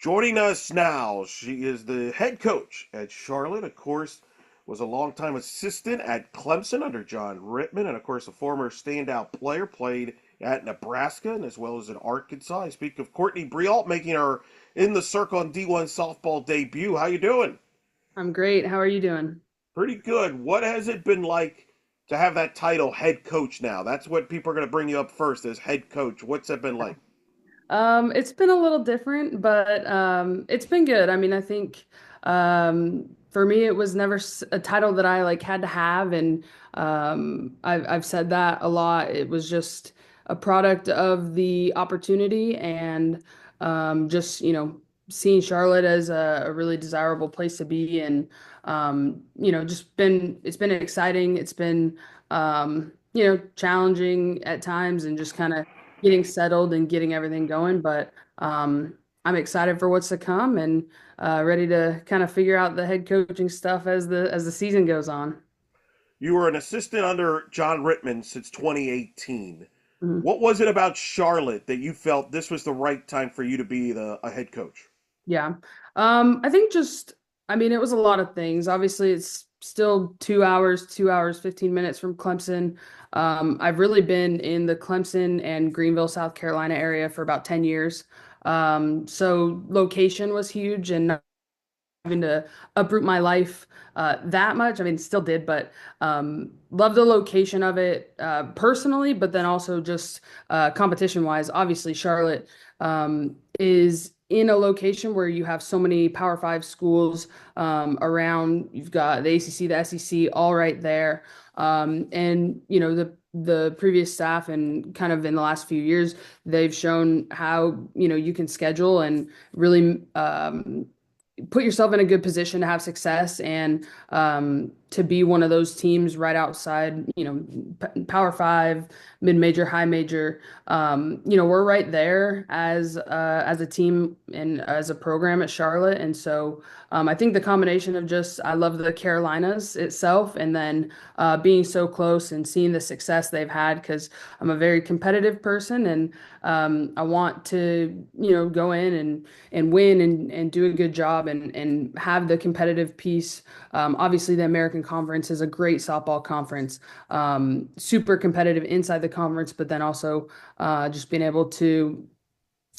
Joining us now, she is the head coach at Charlotte. Of course, was a longtime assistant at Clemson under John Rittman, and of course, a former standout player. Played at Nebraska and as well as in Arkansas. I speak of Courtney Breault making her in the circle on D1 softball debut. How you doing? I'm great. How are you doing? Pretty good. What has it been like to have that title, head coach? Now, that's what people are going to bring you up first as head coach. What's that been like? It's been a little different, but it's been good. I mean, I think for me, it was never a title that I like had to have, and I've said that a lot. It was just a product of the opportunity, and just seeing Charlotte as a really desirable place to be, and just been it's been exciting. It's been challenging at times, and just kind of getting settled and getting everything going. But I'm excited for what's to come and ready to kind of figure out the head coaching stuff as the season goes on. You were an assistant under John Rittman since 2018. Mhm. What was it about Charlotte that you felt this was the right time for you to be a head coach? Yeah. I think I mean, it was a lot of things. Obviously, it's still 2 hours, 15 minutes from Clemson. I've really been in the Clemson and Greenville, South Carolina area for about 10 years. So location was huge, and not having to uproot my life that much. I mean, still did, but love the location of it personally, but then also just competition wise. Obviously, Charlotte is in a location where you have so many Power Five schools around. You've got the ACC, the SEC, all right there, and the previous staff and kind of in the last few years, they've shown how you can schedule and really put yourself in a good position to have success and to be one of those teams right outside, Power Five, mid-major, high major. We're right there as a team and as a program at Charlotte, and so I think the combination of just I love the Carolinas itself, and then being so close and seeing the success they've had because I'm a very competitive person and I want to go in and win and do a good job and have the competitive piece. Obviously, the American Conference is a great softball conference, super competitive inside the conference, but then also just being able to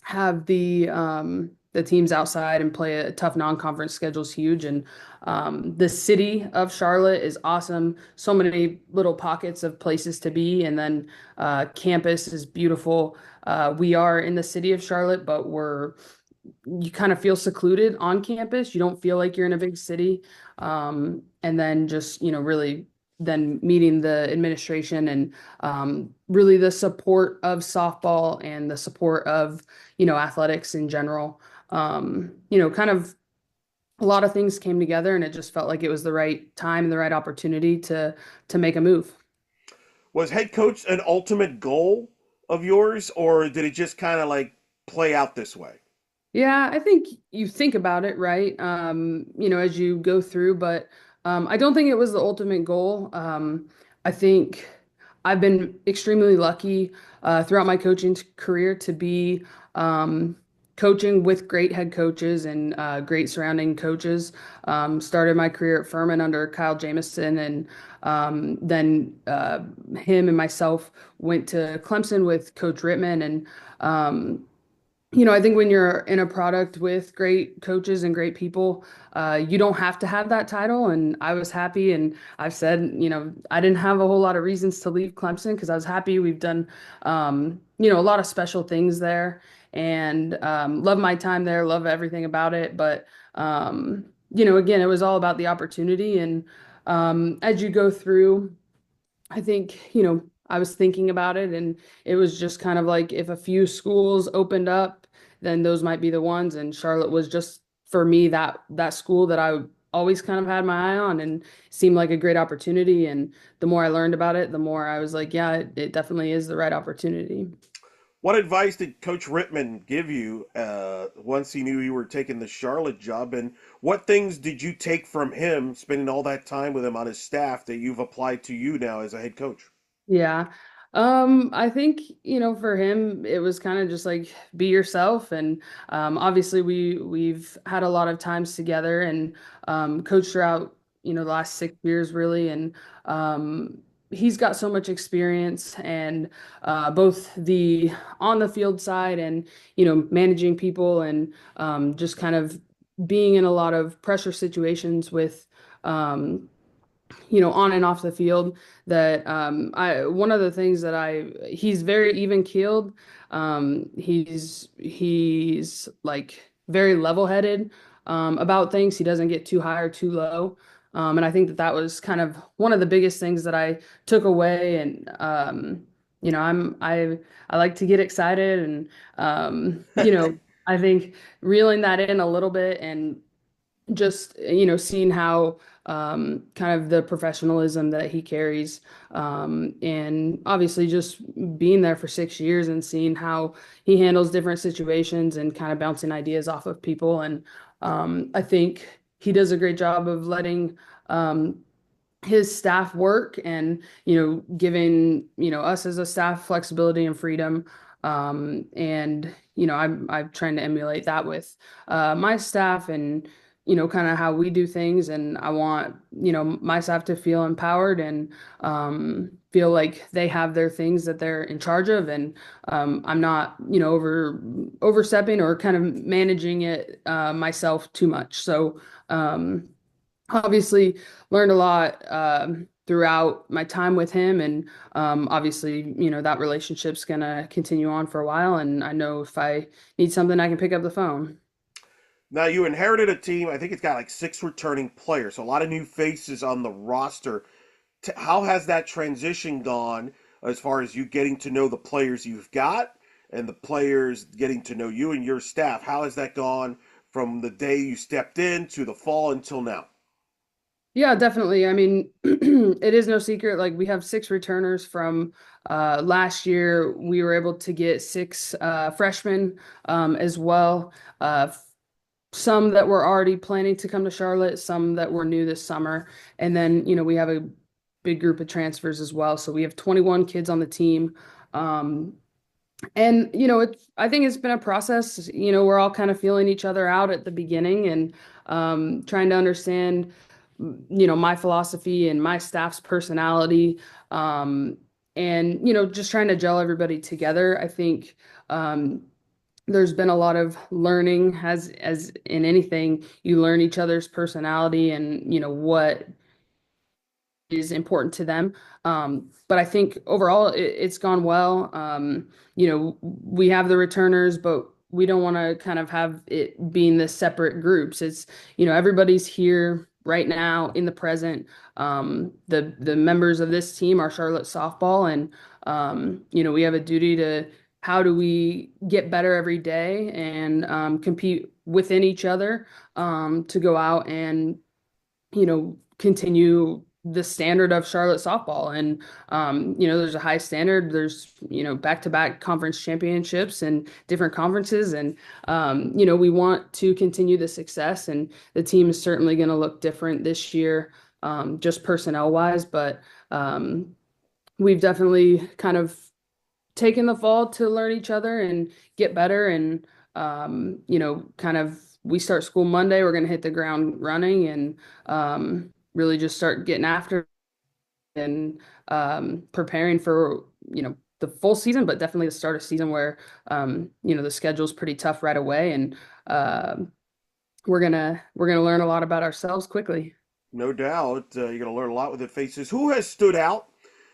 have the teams outside and play a tough non-conference schedule is huge. And the city of Charlotte is awesome. So many little pockets of places to be, and then campus is beautiful. We are in the city of Charlotte, but you kind of feel secluded on campus. You don't feel like you're in a big city. And then just, really then meeting the administration and really the support of softball and the support of, athletics in general. Kind of a lot of things came together and it just felt like it was the right time and the right opportunity to make a move. Was head coach an ultimate goal of yours, or did it just kind of like play out this way? Yeah, I think you think about it, right? As you go through, but I don't think it was the ultimate goal. I think I've been extremely lucky throughout my coaching career to be coaching with great head coaches and great surrounding coaches. Started my career at Furman under Kyle Jamison, and then him and myself went to Clemson with Coach Rittman, and I think when you're in a product with great coaches and great people, you don't have to have that title. And I was happy. And I've said, I didn't have a whole lot of reasons to leave Clemson because I was happy. We've done, a lot of special things there and love my time there, love everything about it. But, again, it was all about the opportunity. And as you go through, I think, I was thinking about it and it was just kind of like if a few schools opened up, then those might be the ones. And Charlotte was just for me that school that I always kind of had my eye on and seemed like a great opportunity. And the more I learned about it, the more I was like, yeah, it definitely is the right opportunity. What advice did Coach Rittman give you once he knew you were taking the Charlotte job? And what things did you take from him, spending all that time with him on his staff, that you've applied to you now as a head coach? Yeah. I think, for him, it was kind of just like be yourself. And obviously we've had a lot of times together and coached throughout, the last 6 years really. And he's got so much experience and both the on the field side and, managing people and just kind of being in a lot of pressure situations with um, on and off the field that I one of the things that he's very even keeled. He's like very level-headed about things. He doesn't get too high or too low. And I think that that was kind of one of the biggest things that I took away. And I like to get excited and I think reeling that in a little bit and just seeing how kind of the professionalism that he carries and obviously just being there for 6 years and seeing how he handles different situations and kind of bouncing ideas off of people and I think he does a great job of letting um, his staff work and giving us as a staff flexibility and freedom and I'm trying to emulate that with my staff and kind of how we do things and I want my staff to feel empowered and feel like they have their things that they're in charge of and I'm not overstepping or kind of managing it myself too much so obviously learned a lot throughout my time with him and obviously that relationship's gonna continue on for a while and I know if I need something I can pick up the phone. Now you inherited a team. I think it's got like six returning players, so a lot of new faces on the roster. How has that transition gone as far as you getting to know the players you've got and the players getting to know you and your staff? How has that gone from the day you stepped in to the fall until now? Yeah, definitely. I mean, it is no secret. Like we have six returners from last year. We were able to get six freshmen as well. Some that were already planning to come to Charlotte, some that were new this summer, and then we have a big group of transfers as well. So we have 21 kids on the team. Um, and I think it's been a process. We're all kind of feeling each other out at the beginning and trying to understand, my philosophy and my staff's personality, and just trying to gel everybody together. I think there's been a lot of learning, as in anything, you learn each other's personality and what is important to them. But I think overall it's gone well. We have the returners, but we don't want to kind of have it being the separate groups. It's, everybody's here right now in the present. The members of this team are Charlotte softball, and we have a duty to how do we get better every day and compete within each other to go out and continue the standard of Charlotte softball. And, there's a high standard. There's, back-to-back conference championships and different conferences. And, we want to continue the success. And the team is certainly going to look different this year, just personnel-wise. But we've definitely kind of taken the fall to learn each other and get better. And, kind of we start school Monday, we're going to hit the ground running and really just start getting after and preparing for, the full season, but definitely the start of season where, the schedule's pretty tough right away. And we're gonna learn a lot about ourselves quickly. No doubt, you're going to learn a lot with the faces. Who has stood out?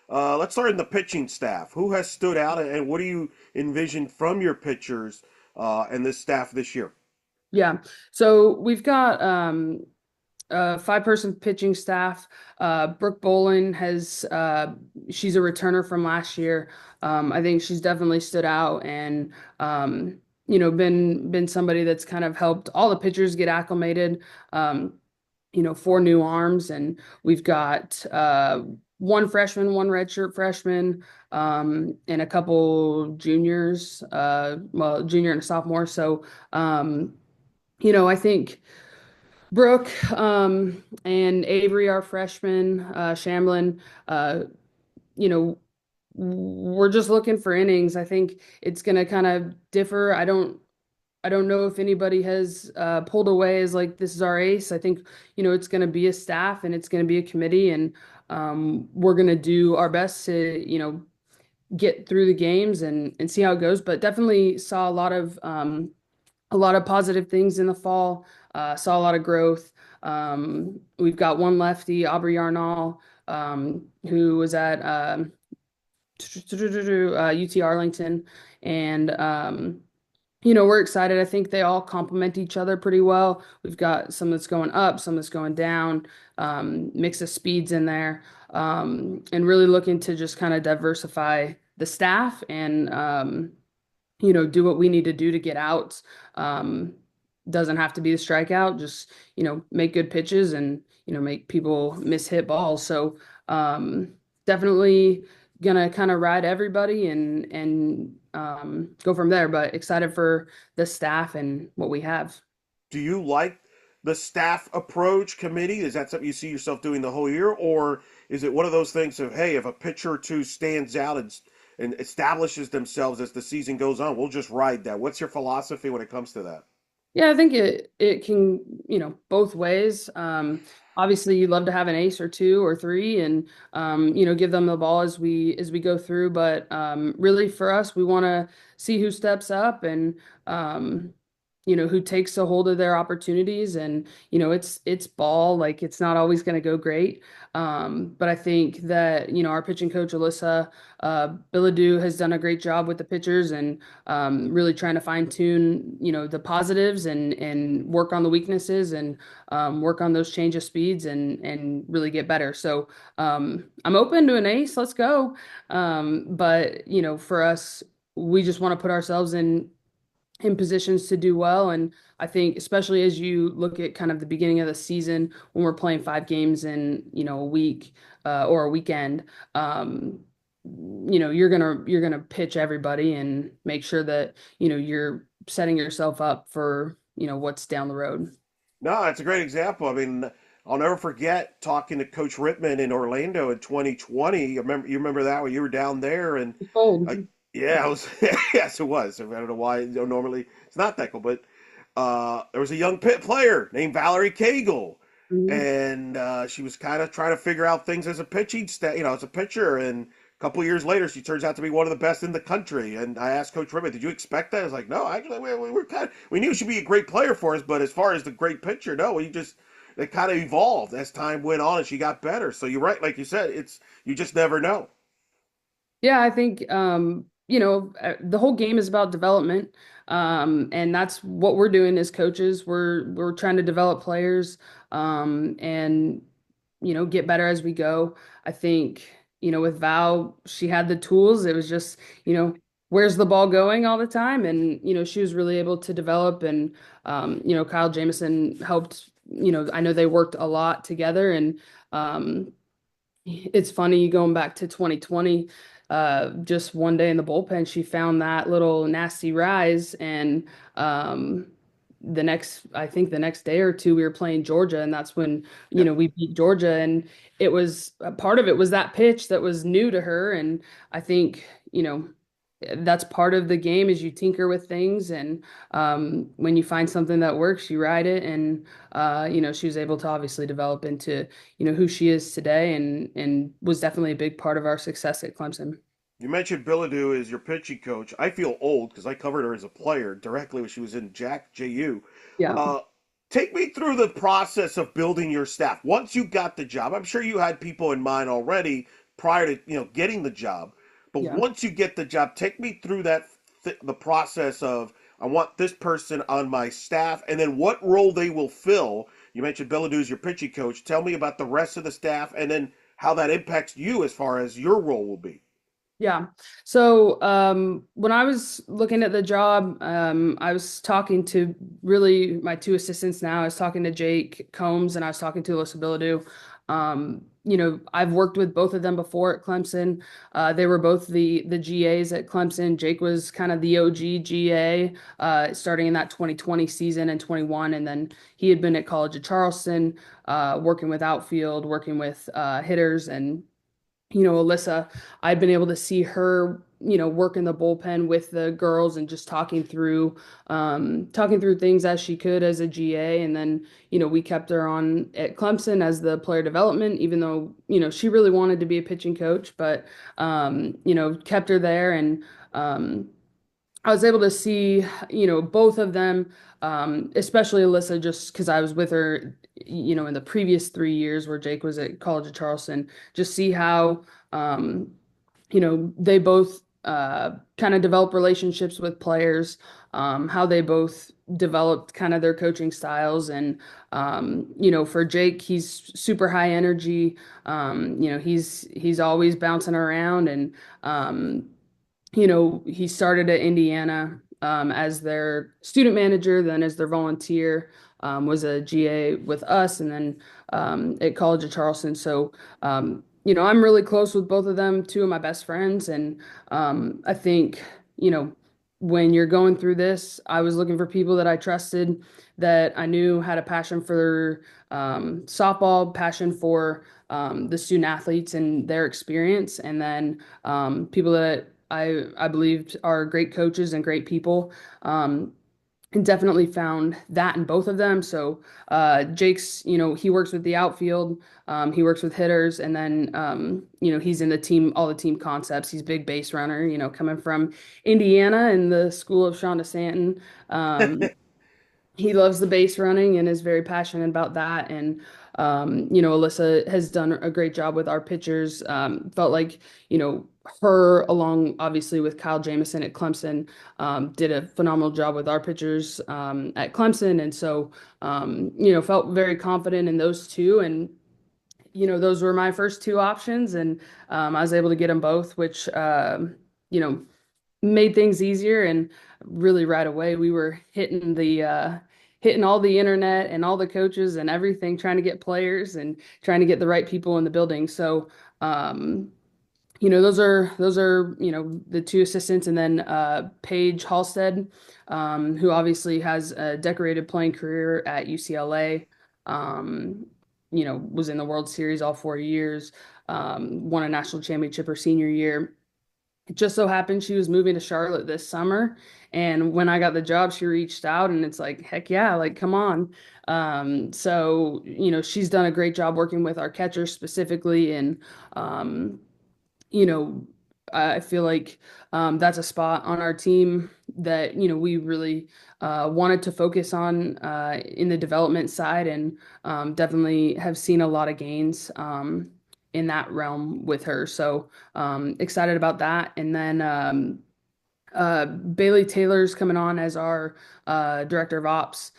Let's start in the pitching staff. Who has stood out, and what do you envision from your pitchers and this staff this year? Yeah. So we've got five-person pitching staff. Brooke Bolin she's a returner from last year. I think she's definitely stood out and been somebody that's kind of helped all the pitchers get acclimated. Four new arms, and we've got one freshman, one redshirt freshman, and a couple juniors, well, junior and a sophomore. So, I think Brooke and Avery are freshmen, Shamlin, you know, we're just looking for innings. I think it's going to kind of differ. I don't know if anybody has pulled away as like this is our ace. I think it's going to be a staff and it's going to be a committee, and we're going to do our best to get through the games and see how it goes. But definitely saw a lot of positive things in the fall. Saw a lot of growth. We've got one lefty, Aubrey Yarnall, who was at UT Arlington, and we're excited. I think they all complement each other pretty well. We've got some that's going up, some that's going down, mix of speeds in there, and really looking to just kind of diversify the staff and do what we need to do to get outs. Um, doesn't have to be the strikeout, just, make good pitches and, make people miss hit balls. So, definitely gonna kind of ride everybody and go from there, but excited for the staff and what we have. Do you like the staff approach committee? Is that something you see yourself doing the whole year, or is it one of those things of, hey, if a pitcher or two stands out and establishes themselves as the season goes on, we'll just ride that? What's your philosophy when it comes to that? Yeah, I think it can, both ways. Obviously you'd love to have an ace or two or three and give them the ball as we go through. But really for us, we want to see who steps up and who takes a hold of their opportunities. And, it's ball, like it's not always going to go great. But I think that, our pitching coach, Alyssa Billadu, has done a great job with the pitchers and really trying to fine tune, the positives and work on the weaknesses and work on those change of speeds and really get better. So I'm open to an ace. Let's go. But for us, we just want to put ourselves in positions to do well. And I think especially as you look at kind of the beginning of the season when we're playing 5 games in, a week or a weekend, you're gonna pitch everybody and make sure that, you're setting yourself up for, what's down the road. No, that's a great example. I mean, I'll never forget talking to Coach Rittman in Orlando in 2020. You remember that when you were down there, and It's cold. yeah, it was. Yes, it was. I don't know why. Normally it's not that cool, but there was a young pit player named Valerie Cagle, Mhm. and she was kind of trying to figure out things as a pitching as a pitcher. And a couple years later, she turns out to be one of the best in the country. And I asked Coach Rittman, "Did you expect that?" I was like, "No, actually, we were we knew she'd be a great player for us, but as far as the great pitcher, no, we just." It kind of evolved as time went on and she got better. So you're right, like you said, it's you just never know. Yeah, I think the whole game is about development. And that's what we're doing as coaches. We're trying to develop players and get better as we go. I think, with Val, she had the tools. It was just, where's the ball going all the time? And, she was really able to develop and Kyle Jamison helped, I know they worked a lot together and it's funny going back to 2020, just one day in the bullpen, she found that little nasty rise. And I think the next day or two, we were playing Georgia, and that's when, Yep. we beat Georgia. And it was a part of it was that pitch that was new to her. And I think, that's part of the game is you tinker with things. And when you find something that works, you ride it. And, she was able to obviously develop into who she is today and was definitely a big part of our success at Clemson. You mentioned Billadu as your pitching coach. I feel old because I covered her as a player directly when she was in Jack JU. Yeah. Uh, Take me through the process of building your staff. Once you got the job, I'm sure you had people in mind already prior to getting the job. But Yeah. once you get the job, take me through the process of I want this person on my staff, and then what role they will fill. You mentioned Billadu as your pitching coach. Tell me about the rest of the staff, and then how that impacts you as far as your role will be. Yeah. So when I was looking at the job, I was talking to really my two assistants now. I was talking to Jake Combs and I was talking to Alyssa Billadu. I've worked with both of them before at Clemson. They were both the GAs at Clemson. Jake was kind of the OG GA, starting in that 2020 season and 21, and then he had been at College of Charleston, working with outfield, working with hitters and Alyssa, I've been able to see her, work in the bullpen with the girls and just talking through things as she could as a GA. And then, we kept her on at Clemson as the player development, even though, she really wanted to be a pitching coach, but, kept her there. And, I was able to see, both of them, especially Alyssa, just because I was with her, in the previous 3 years where Jake was at College of Charleston, just see how, um, they both kind of develop relationships with players, how they both developed kind of their coaching styles. And, for Jake, he's super high energy. He's always bouncing around and, he started at Indiana as their student manager, then as their volunteer, was a GA with us, and then at College of Charleston. So, I'm really close with both of them, two of my best friends. And I think, you know, when you're going through this, I was looking for people that I trusted, that I knew had a passion for softball, passion for the student athletes and their experience, and then people that I believed are great coaches and great people. And definitely found that in both of them. So Jake's, he works with the outfield, he works with hitters, and then he's in the team, all the team concepts. He's a big base runner, coming from Indiana and the school of Shonda Stanton. He loves the base running and is very passionate about that. And Alyssa has done a great job with our pitchers. Felt like her, along obviously with Kyle Jamison at Clemson, did a phenomenal job with our pitchers at Clemson. And so felt very confident in those two. And those were my first two options, and I was able to get them both, which you know made things easier. And really right away we were hitting all the internet and all the coaches and everything, trying to get players and trying to get the right people in the building. So um those are the two assistants. And then Paige Halstead, who obviously has a decorated playing career at UCLA, was in the World Series all 4 years, won a national championship her senior year. It just so happened she was moving to Charlotte this summer. And when I got the job, she reached out, and it's like, heck yeah, like, come on. So, she's done a great job working with our catchers specifically. And, you know, I feel like that's a spot on our team that, we really wanted to focus on in the development side. And definitely have seen a lot of gains in that realm with her. So excited about that. And then Bailey Taylor's coming on as our director of ops.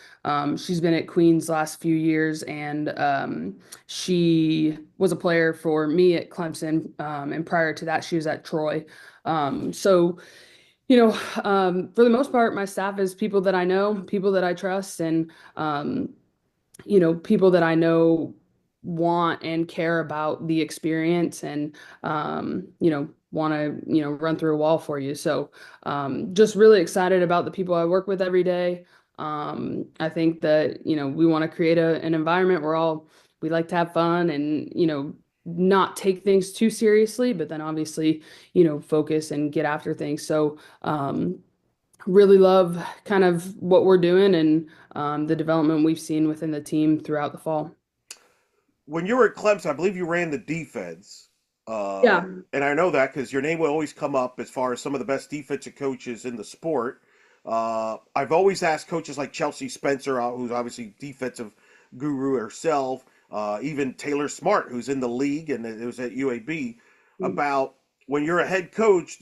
She's been at Queens last few years, and she was a player for me at Clemson. And prior to that, she was at Troy. So, for the most part, my staff is people that I know, people that I trust, and people that I know want and care about the experience, and want to, run through a wall for you. So just really excited about the people I work with every day. I think that, we want to create an environment where we like to have fun and, not take things too seriously, but then obviously, focus and get after things. So really love kind of what we're doing, and the development we've seen within the team throughout the fall. When you were at Clemson, I believe you ran the defense. Yeah. And I know that because your name will always come up as far as some of the best defensive coaches in the sport. I've always asked coaches like Chelsea Spencer, who's obviously defensive guru herself, even Taylor Smart, who's in the league and it was at UAB, about when you're a head coach,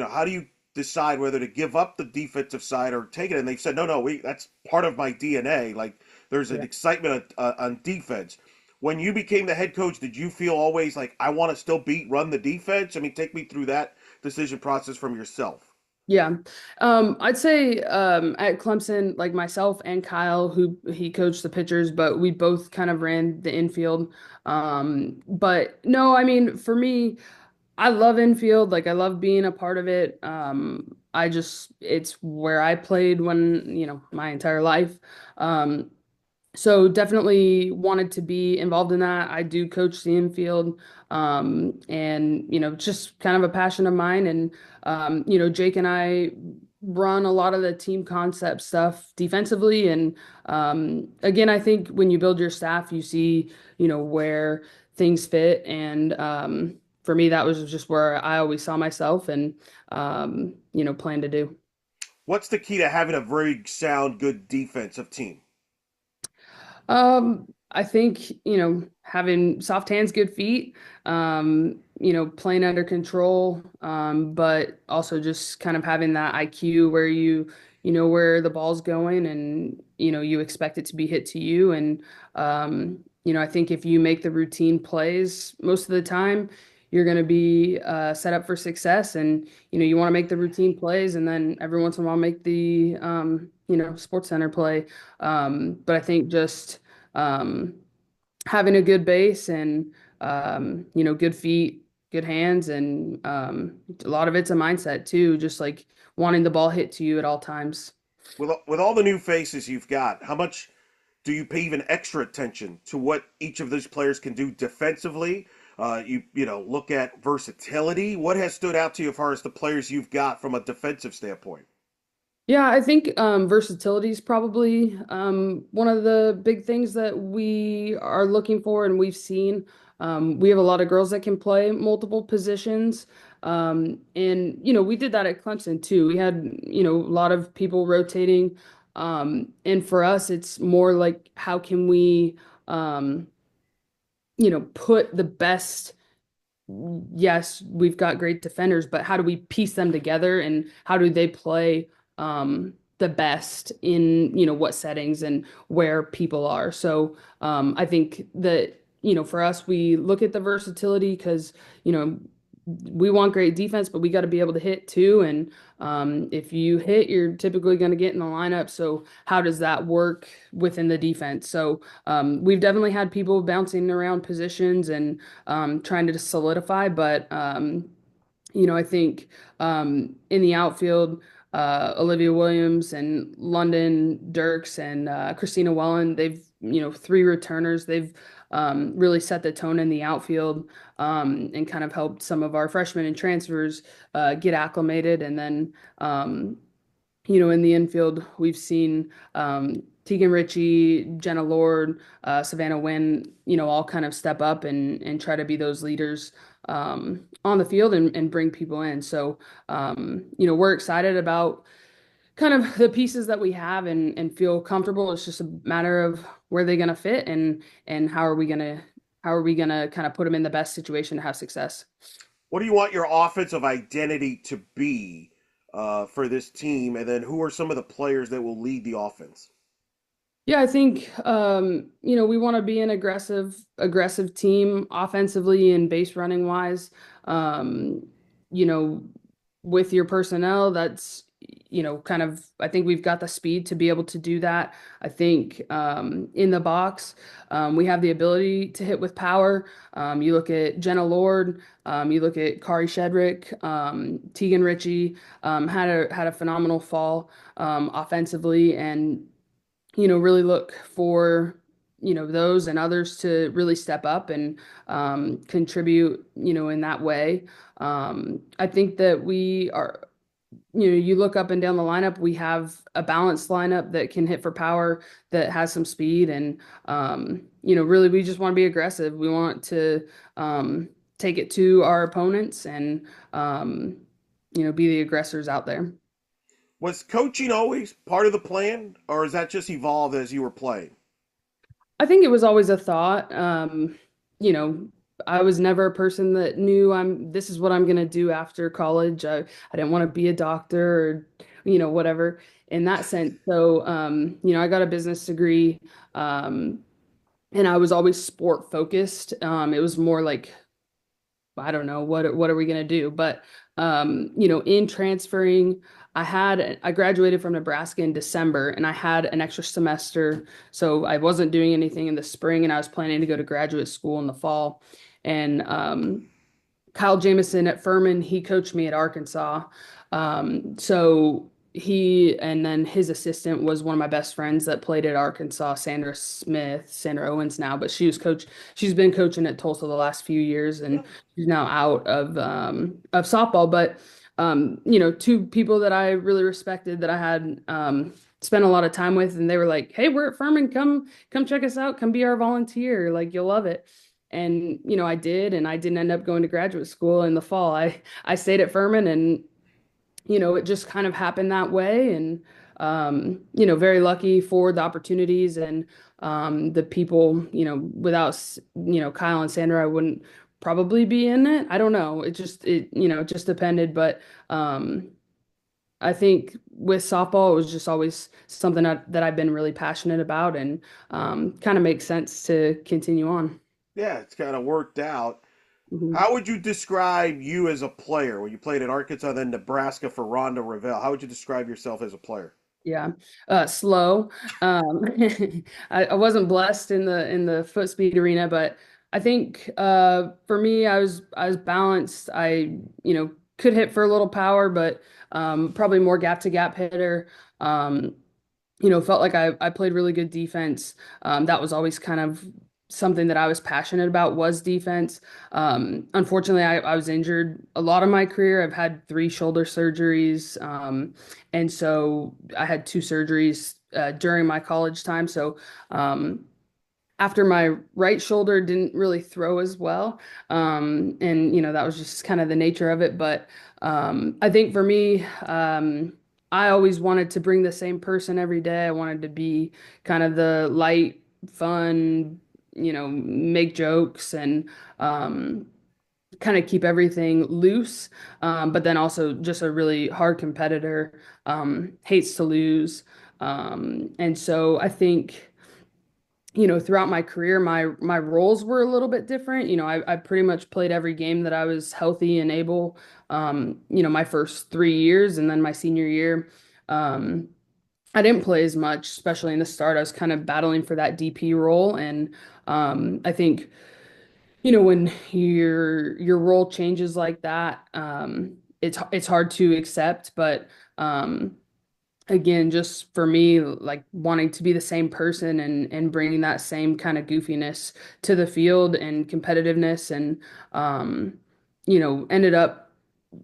how do you decide whether to give up the defensive side or take it? And they said, no, that's part of my DNA. Like there's an Yeah. excitement on defense. When you became the head coach, did you feel always like I want to still run the defense? I mean, take me through that decision process from yourself. Yeah. I'd say at Clemson, like myself and Kyle, who he coached the pitchers, but we both kind of ran the infield. But no, I mean, for me, I love infield. Like I love being a part of it. It's where I played when, my entire life. Um, So definitely wanted to be involved in that. I do coach the infield, and just kind of a passion of mine. And Jake and I run a lot of the team concept stuff defensively. And again, I think when you build your staff, you see where things fit. And for me, that was just where I always saw myself and plan to do. What's the key to having a very sound, good defensive team? I think, having soft hands, good feet, playing under control, but also just kind of having that IQ where you know where the ball's going and, you expect it to be hit to you. And, I think if you make the routine plays most of the time, you're going to be set up for success. And, you want to make the routine plays and then every once in a while make the, sports center play. But I think just um, having a good base and good feet, good hands, and a lot of it's a mindset too, just like wanting the ball hit to you at all times. With all the new faces you've got, how much do you pay even extra attention to what each of those players can do defensively? You look at versatility. What has stood out to you as far as the players you've got from a defensive standpoint? Yeah, I think versatility is probably one of the big things that we are looking for and we've seen. We have a lot of girls that can play multiple positions. And, we did that at Clemson too. We had, a lot of people rotating. And for us, it's more like how can we, um, put the best yes, we've got great defenders, but how do we piece them together and how do they play the best in, what settings and where people are? So I think that, for us, we look at the versatility because, we want great defense, but we got to be able to hit too. And if you hit, you're typically going to get in the lineup. So how does that work within the defense? So we've definitely had people bouncing around positions and trying to solidify. But I think in the outfield, Olivia Williams and London Dirks and Christina Wellen, they've three returners. They've really set the tone in the outfield and kind of helped some of our freshmen and transfers get acclimated. And then in the infield, we've seen Tegan Ritchie, Jenna Lord, Savannah Wynn, all kind of step up and try to be those leaders on the field and bring people in. So, we're excited about kind of the pieces that we have and feel comfortable. It's just a matter of where they're going to fit and how are we gonna kind of put them in the best situation to have success. What do you want your offensive identity to be for this team? And then who are some of the players that will lead the offense? Yeah, I think we want to be an aggressive team offensively and base running wise. Um, you know, with your personnel, that's kind of I think we've got the speed to be able to do that. I think in the box, we have the ability to hit with power. You look at Jenna Lord, you look at Kari Shedrick, Tegan Ritchie, had a phenomenal fall offensively and really look for, those and others to really step up and contribute, in that way. I think that we are, you look up and down the lineup, we have a balanced lineup that can hit for power, that has some speed, and, really we just want to be aggressive. We want to take it to our opponents and, be the aggressors out there. Was coaching always part of the plan, or has that just evolved as you were playing? I think it was always a thought. You know, I was never a person that knew this is what I'm gonna do after college. I didn't want to be a doctor or, whatever in that sense. So, I got a business degree, and I was always sport focused. It was more like I don't know what are we gonna do? But in transferring, I graduated from Nebraska in December and I had an extra semester. So I wasn't doing anything in the spring and I was planning to go to graduate school in the fall. And Kyle Jamison at Furman, he coached me at Arkansas. So he and then his assistant was one of my best friends that played at Arkansas, Sandra Smith, Sandra Owens now, but she's been coaching at Tulsa the last few years and she's now out of softball. But two people that I really respected that I had spent a lot of time with, and they were like, "Hey, we're at Furman, come check us out, come be our volunteer, like you'll love it." And I did, and I didn't end up going to graduate school in the fall. I stayed at Furman, and it just kind of happened that way. And, very lucky for the opportunities and the people, without, Kyle and Sandra, I wouldn't probably be in it. I don't know. It just depended. But I think with softball, it was just always something that I've been really passionate about and kind of makes sense to continue on. Yeah, it's kind of worked out. Mhm. How would you describe you as a player when you played at Arkansas, then Nebraska for Rhonda Revelle? How would you describe yourself as a player? Yeah. Slow. Um, I wasn't blessed in the foot speed arena, but I think for me, I was balanced. Could hit for a little power, but probably more gap to gap hitter. Um, felt like I played really good defense. That was always kind of something that I was passionate about was defense. Unfortunately, I was injured a lot of my career. I've had three shoulder surgeries, and so I had two surgeries during my college time. So after my right shoulder didn't really throw as well. And that was just kind of the nature of it. But I think for me, I always wanted to bring the same person every day. I wanted to be kind of the light, fun, make jokes and kind of keep everything loose. But then also just a really hard competitor, hates to lose. And so I think throughout my career, my roles were a little bit different. I pretty much played every game that I was healthy and able. My first 3 years, and then my senior year, um, I didn't play as much, especially in the start. I was kind of battling for that DP role, and I think when your role changes like that, it's hard to accept, but. Again, just for me, like wanting to be the same person and bringing that same kind of goofiness to the field and competitiveness and ended up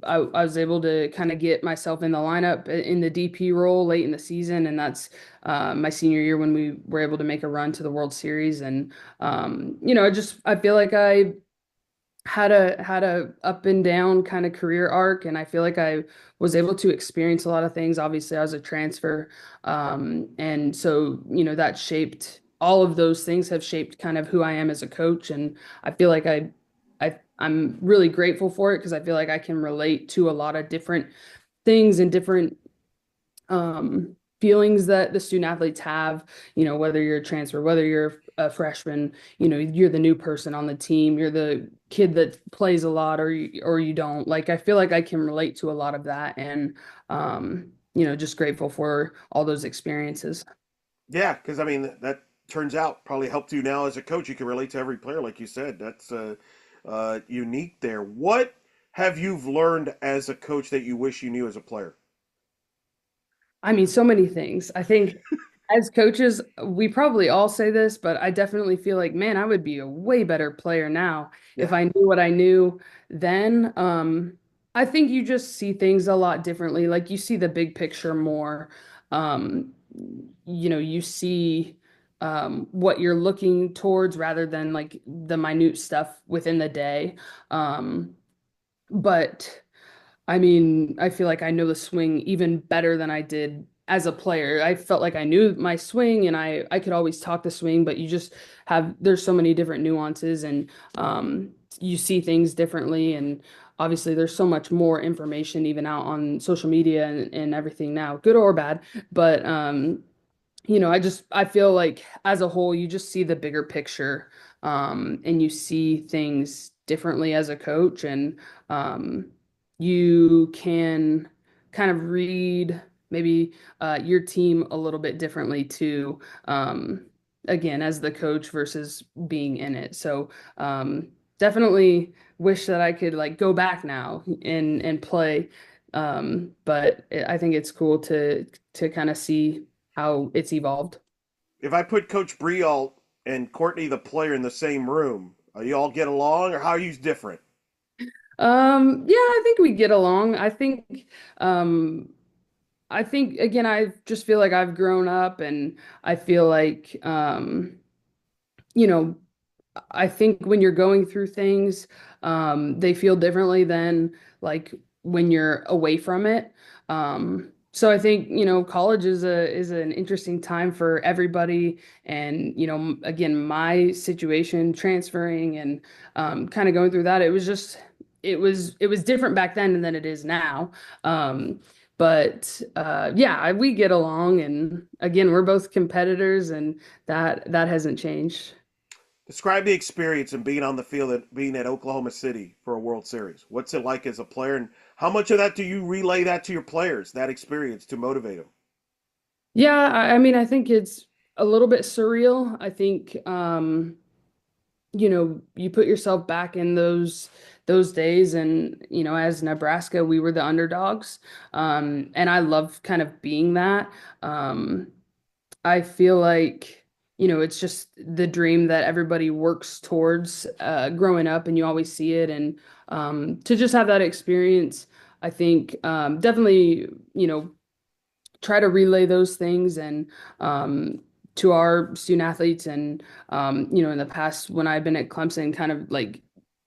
I was able to kind of get myself in the lineup in the DP role late in the season, and that's my senior year when we were able to make a run to the World Series. And I feel like I had a up and down kind of career arc, and I feel like I was able to experience a lot of things. Obviously, I was a transfer, and so that shaped all of those things have shaped kind of who I am as a coach, and I feel like I'm really grateful for it because I feel like I can relate to a lot of different things and different feelings that the student athletes have, whether you're a transfer, whether you're a freshman, you're the new person on the team, you're the kid that plays a lot or you don't. Like I feel like I can relate to a lot of that and just grateful for all those experiences. Yeah, because I mean that turns out probably helped you now as a coach. You can relate to every player, like you said. That's unique there. What have you learned as a coach that you wish you knew as a player? I mean, so many things. I think as coaches, we probably all say this, but I definitely feel like, man, I would be a way better player now if Yeah, I knew what I knew then. I think you just see things a lot differently. Like you see the big picture more. Um, you see what you're looking towards rather than like the minute stuff within the day. Um, but I mean, I feel like I know the swing even better than I did as a player. I felt like I knew my swing and I could always talk the swing, but you just there's so many different nuances and you see things differently. And obviously, there's so much more information even out on social media and everything now, good or bad. But I feel like as a whole, you just see the bigger picture, and you see things differently as a coach, and you can kind of read maybe your team a little bit differently too. Again, as the coach versus being in it. So definitely wish that I could like go back now and play But I think it's cool to kind of see how it's evolved. If I put Coach Breault and Courtney the player in the same room, you all get along, or how are you different? Yeah, I think we get along. Um, I think again, I just feel like I've grown up, and I feel like, you know, I think when you're going through things, they feel differently than like when you're away from it. So I think, college is an interesting time for everybody. And, again, my situation transferring and kind of going through that, it was different back then than it is now. But yeah, we get along, and again, we're both competitors, and that hasn't changed. Describe the experience of being on the field and being at Oklahoma City for a World Series. What's it like as a player, and how much of that do you relay that to your players, that experience to motivate them? Yeah, I mean, I think it's a little bit surreal. I think, you put yourself back in those days, and as Nebraska, we were the underdogs. And I love kind of being that. Um, I feel like, it's just the dream that everybody works towards growing up, and you always see it. And to just have that experience, I think definitely, try to relay those things and to our student athletes. And in the past when I've been at Clemson, kind of like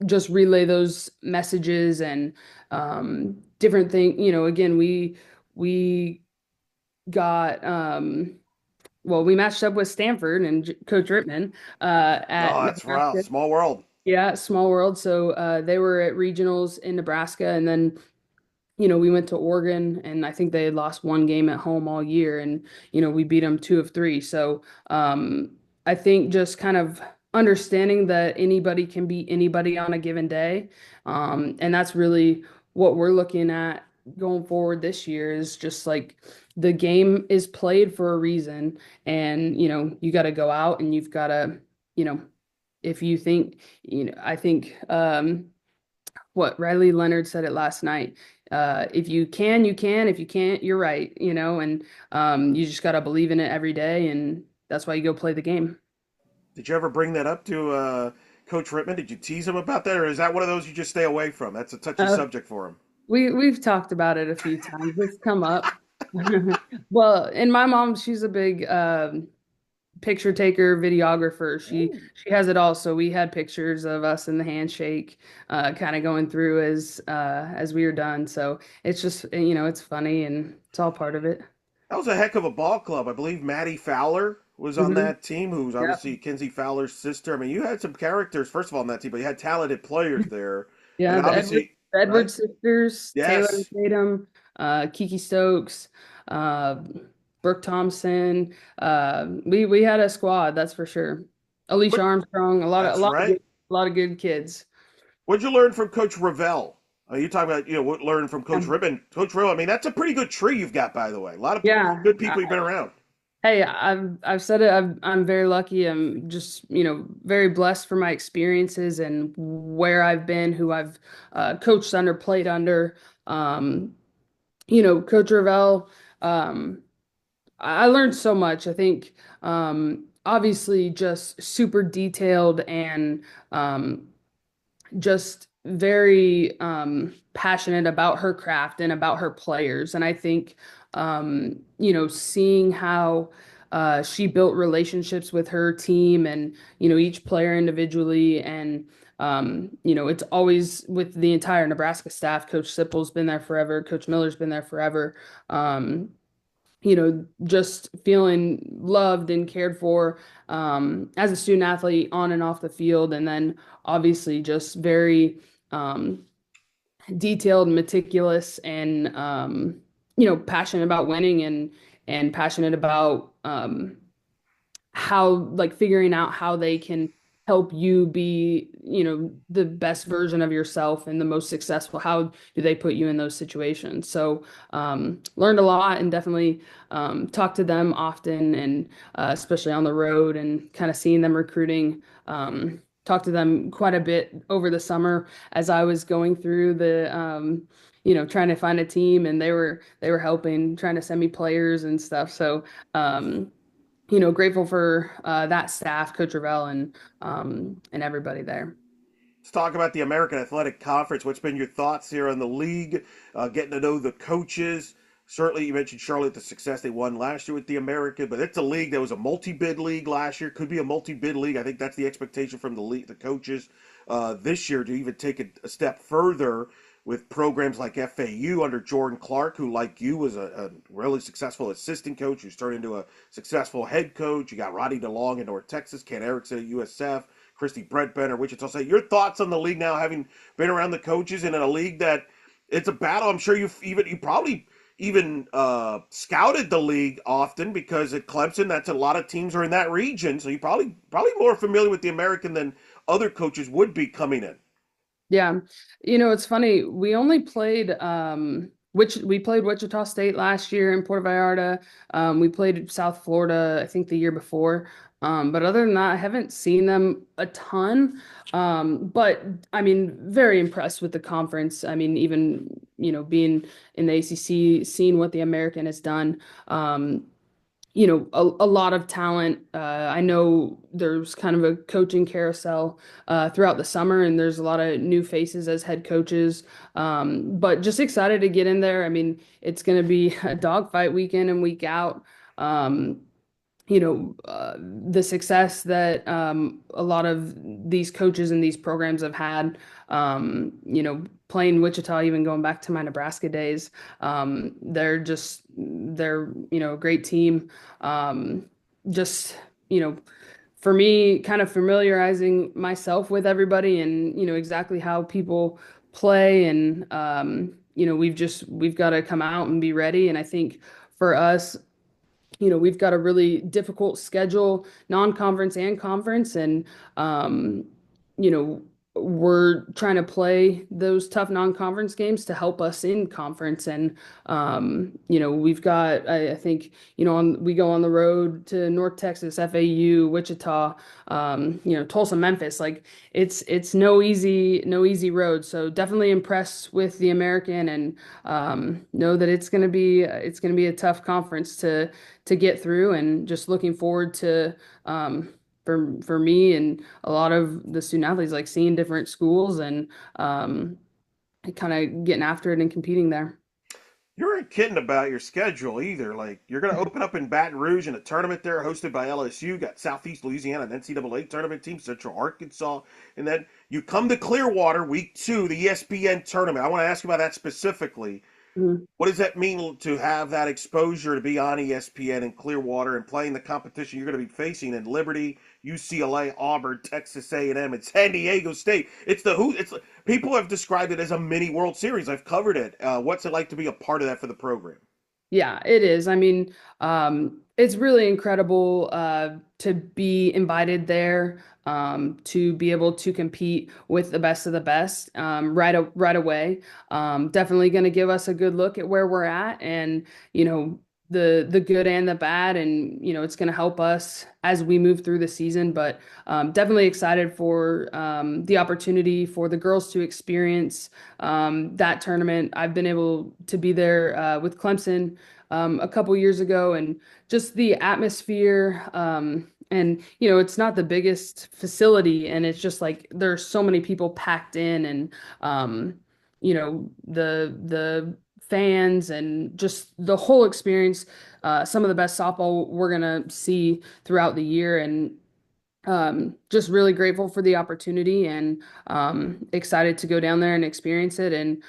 just relay those messages and different thing. Again, we got well, we matched up with Stanford and Coach Rittman at Oh, that's rough. Nebraska. Small world. Yeah, small world. So they were at regionals in Nebraska, and then we went to Oregon, and I think they had lost one game at home all year, and we beat them two of three. So I think just kind of understanding that anybody can beat anybody on a given day, and that's really what we're looking at going forward this year is just like the game is played for a reason, and you got to go out and you've got to, you know, if you think, I think. What Riley Leonard said it last night. If you can, you can. If you can't, you're right. And you just got to believe in it every day, and that's why you go play the game. Did you ever bring that up to Coach Rittman? Did you tease him about that, or is that one of those you just stay away from? That's a touchy Uh, subject for him. we've talked about it a few times. It's come up. Well, and my mom, she's a big picture taker, videographer. She has it all. So we had pictures of us in the handshake, kind of going through as we were done. So it's just it's funny, and it's all part of it. That was a heck of a ball club. I believe Maddie Fowler was on Hmm. that team, who's Yeah. obviously Kinsey Fowler's sister. I mean, you had some characters, first of all, on that team, but you had talented players there. Yeah, And the Edward obviously, right? Edward sisters, Taylor and Yes. Tatum, Kiki Stokes, uh, Brooke Thompson. We had a squad, that's for sure. Alicia What? Armstrong, a lot of a That's lot of right. good, a lot of good kids. What'd you learn from Coach Ravel? You talk about, what learned from Coach Um, Ribbon. Coach Ribbon, I mean, that's a pretty good tree you've got, by the way. A lot of Yeah. good people you've been around. Hey, I've said it. I'm very lucky. I'm just, very blessed for my experiences and where I've been, who I've coached under, played under. Um, Coach Ravel. I learned so much. I think obviously just super detailed and just very passionate about her craft and about her players. And I think seeing how she built relationships with her team and each player individually. And it's always with the entire Nebraska staff. Coach Sipple's been there forever. Coach Miller's been there forever. Just feeling loved and cared for as a student athlete on and off the field. And then obviously just very um, detailed, meticulous, and passionate about winning and passionate about how like figuring out how they can help you be, the best version of yourself and the most successful. How do they put you in those situations? So learned a lot, and definitely talked to them often, and especially on the road, and kind of seeing them recruiting. Talked to them quite a bit over the summer as I was going through trying to find a team, and they were helping, trying to send me players and stuff. So, um, grateful for that staff, Coach Ravel, and everybody there. Let's talk about the American Athletic Conference. What's been your thoughts here on the league? Getting to know the coaches. Certainly, you mentioned Charlotte, the success they won last year with the American, but it's a league that was a multi-bid league last year. Could be a multi-bid league. I think that's the expectation from the league, the coaches this year to even take it a step further with programs like FAU under Jordan Clark, who, like you, was a really successful assistant coach who's turned into a successful head coach. You got Roddy DeLong in North Texas, Ken Erickson at USF. Christy Brentbender, Wichita State. Your thoughts on the league now, having been around the coaches and in a league that it's a battle. I'm sure you probably even scouted the league often because at Clemson, that's a lot of teams are in that region. So you probably more familiar with the American than other coaches would be coming in. Yeah. It's funny. We only played which we played Wichita State last year in Puerto Vallarta. We played South Florida, I think the year before. But other than that, I haven't seen them a ton. But I mean, very impressed with the conference. I mean, even, being in the ACC, seeing what the American has done. A lot of talent. I know there's kind of a coaching carousel throughout the summer, and there's a lot of new faces as head coaches. But just excited to get in there. I mean, it's going to be a dogfight week in and week out. Um, the success that a lot of these coaches and these programs have had, playing Wichita, even going back to my Nebraska days, they're a great team. Just, for me, kind of familiarizing myself with everybody and, exactly how people play. And, we've got to come out and be ready. And I think for us, we've got a really difficult schedule, non-conference and conference, and you know, we're trying to play those tough non-conference games to help us in conference. And we've got, I think, we go on the road to North Texas, FAU, Wichita, Tulsa, Memphis. Like it's no easy road. So definitely impressed with the American, and know that it's gonna be a tough conference to get through, and just looking forward to for me and a lot of the student athletes, like seeing different schools and kind of getting after it and competing there. You weren't kidding about your schedule either. Like you're going to open up in Baton Rouge in a tournament there hosted by LSU. Got Southeast Louisiana, an NCAA tournament team, Central Arkansas, and then you come to Clearwater week 2, the ESPN tournament. I want to ask you about that specifically. Mhm. What does that mean to have that exposure to be on ESPN in Clearwater and playing the competition you're going to be facing in Liberty, UCLA, Auburn, Texas A&M, and San Diego State? It's the who. It's people have described it as a mini World Series. I've covered it. What's it like to be a part of that for the program? Yeah, it is. I mean, it's really incredible to be invited there, to be able to compete with the best of the best right away. Definitely going to give us a good look at where we're at, and the good and the bad, and it's going to help us as we move through the season. But definitely excited for the opportunity for the girls to experience that tournament. I've been able to be there with Clemson a couple years ago, and just the atmosphere. And it's not the biggest facility, and it's just like there's so many people packed in, and the fans and just the whole experience. Some of the best softball we're gonna see throughout the year, and just really grateful for the opportunity, and excited to go down there and experience it, and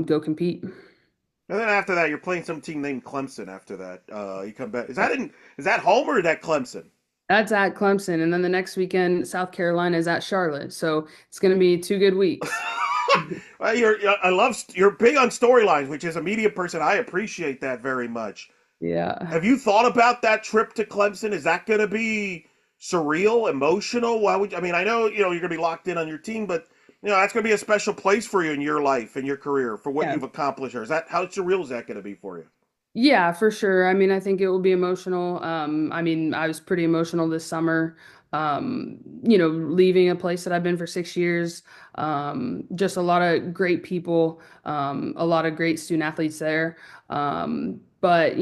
go compete. And then after that, you're playing some team named Clemson. After that, you come back. Is that home or is that Clemson? That's at Clemson, and then the next weekend, South Carolina is at Charlotte. So it's going to be 2 good weeks. Well, you're big on storylines, which as a media person, I appreciate that very much. Yeah. Have you thought about that trip to Clemson? Is that going to be surreal, emotional? Why would I mean? I know you're going to be locked in on your team, but that's going to be a special place for you in your life and your career for what Yeah. you've accomplished. Or is that how surreal is that going to be for you? Yeah, for sure. I mean, I think it will be emotional. I mean, I was pretty emotional this summer. Leaving a place that I've been for 6 years. Just a lot of great people, a lot of great student athletes there. But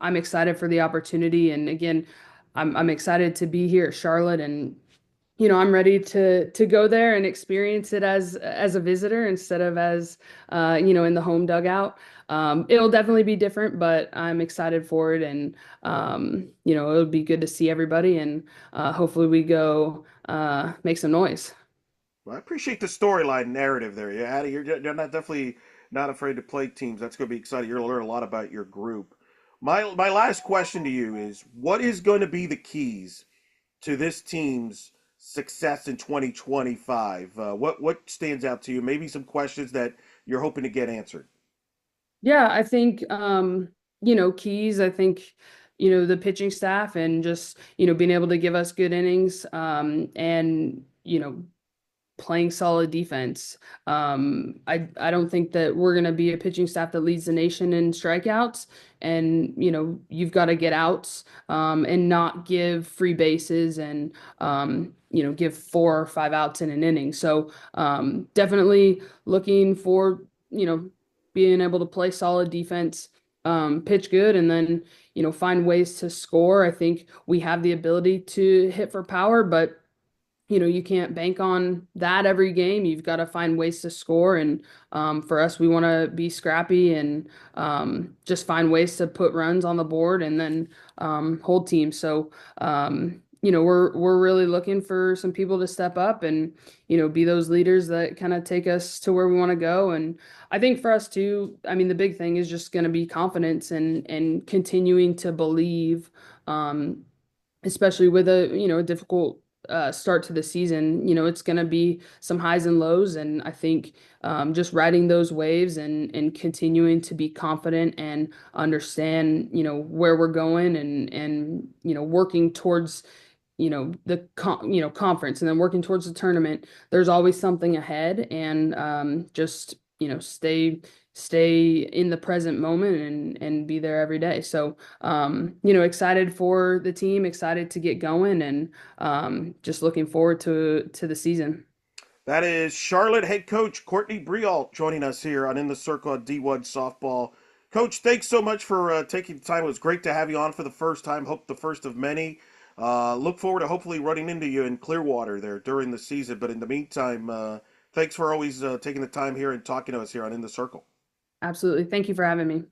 I'm excited for the opportunity, and again, I'm excited to be here at Charlotte, and I'm ready to go there and experience it as a visitor instead of as in the home dugout. It'll definitely be different, but I'm excited for it, and it'll be good to see everybody, and hopefully we go make some noise. Well, I appreciate the storyline narrative there. You're not definitely not afraid to play teams. That's going to be exciting. You're going to learn a lot about your group. My last question to you is: what is going to be the keys to this team's success in 2025? What stands out to you? Maybe some questions that you're hoping to get answered. Yeah, I think keys. I think the pitching staff and just being able to give us good innings and playing solid defense. I don't think that we're going to be a pitching staff that leads the nation in strikeouts. And you've got to get outs and not give free bases and give 4 or 5 outs in an inning. So definitely looking for being able to play solid defense. Pitch good, and then find ways to score. I think we have the ability to hit for power, but you can't bank on that every game. You've got to find ways to score. And for us, we want to be scrappy and just find ways to put runs on the board and then hold teams. So, we're really looking for some people to step up and, be those leaders that kind of take us to where we want to go. And I think for us too, I mean, the big thing is just going to be confidence and continuing to believe. Especially with a difficult start to the season. It's going to be some highs and lows, and I think just riding those waves and continuing to be confident and understand where we're going and working towards conference and then working towards the tournament. There's always something ahead, and just stay in the present moment and be there every day. So excited for the team, excited to get going, and just looking forward to the season. That is Charlotte head coach Courtney Breault joining us here on In the Circle at D1 Softball. Coach, thanks so much for taking the time. It was great to have you on for the first time. Hope the first of many. Look forward to hopefully running into you in Clearwater there during the season. But in the meantime, thanks for always taking the time here and talking to us here on In the Circle. Absolutely. Thank you for having me.